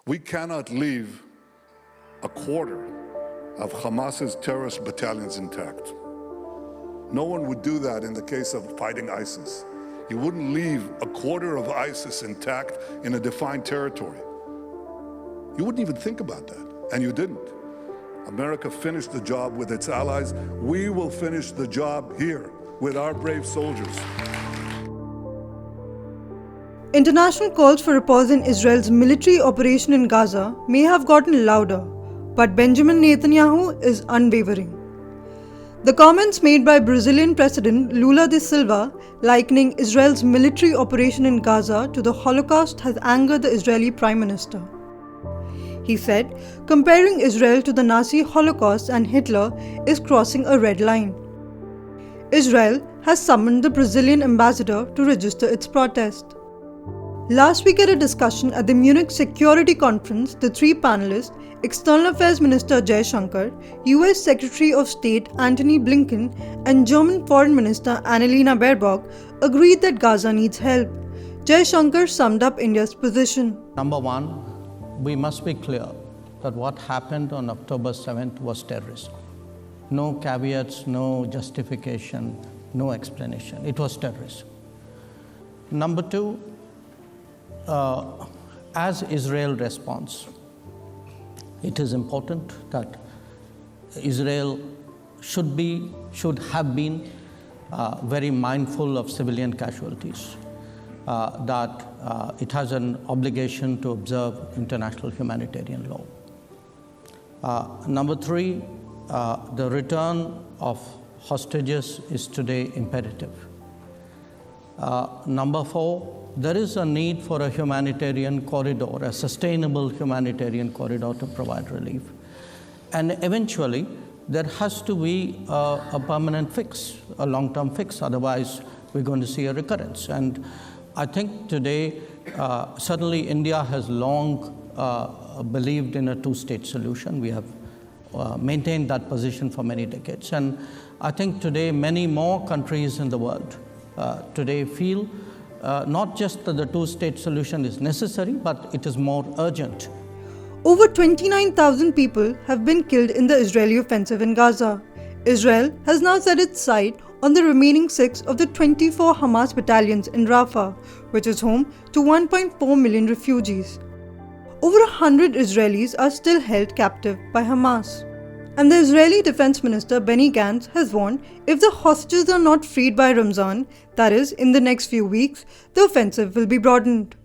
We cannot leave a quarter of Hamas's terrorist battalions intact. No one would do that in the case of fighting ISIS. You wouldn't leave a quarter of ISIS intact in a defined territory. You wouldn't even think about that, and you didn't. America finished the job with its allies. We will finish the job here with our brave soldiers. International calls for a pause in Israel's military operation in Gaza may have gotten louder, but Benjamin Netanyahu is unwavering. The comments made by Brazilian President Lula da Silva likening Israel's military operation in Gaza to the Holocaust has angered the Israeli Prime Minister. He said, comparing Israel to the Nazi Holocaust and Hitler is crossing a red line. Israel has summoned the Brazilian ambassador to register its protest. Last week at a discussion at the Munich Security Conference, the three panelists, External Affairs Minister Jaishankar, US Secretary of State Antony Blinken, and German Foreign Minister Annalena Baerbock agreed that Gaza needs help. Jaishankar summed up India's position. Number one, we must be clear that what happened on October 7th was terrorism. No caveats, no justification, no explanation. It was terrorism. Number two, as Israel responds, it is important that Israel should have been very mindful of civilian casualties, that it has an obligation to observe international humanitarian law. Number three, the return of hostages is today imperative. Number four, there is a need for a humanitarian corridor, a sustainable humanitarian corridor to provide relief. And eventually, there has to be a permanent fix, a long-term fix, otherwise we're going to see a recurrence. And I think today, certainly India has long believed in a two-state solution. We have maintained that position for many decades. And I think today many more countries in the world today feel not just that the two-state solution is necessary, but it is more urgent. Over 29,000 people have been killed in the Israeli offensive in Gaza. Israel has now set its sight on the remaining 6 of the 24 Hamas battalions in Rafah, which is home to 1.4 million refugees. Over 100 Israelis are still held captive by Hamas. And the Israeli Defense Minister Benny Gantz has warned if the hostages are not freed by Ramzan, that is, in the next few weeks, the offensive will be broadened.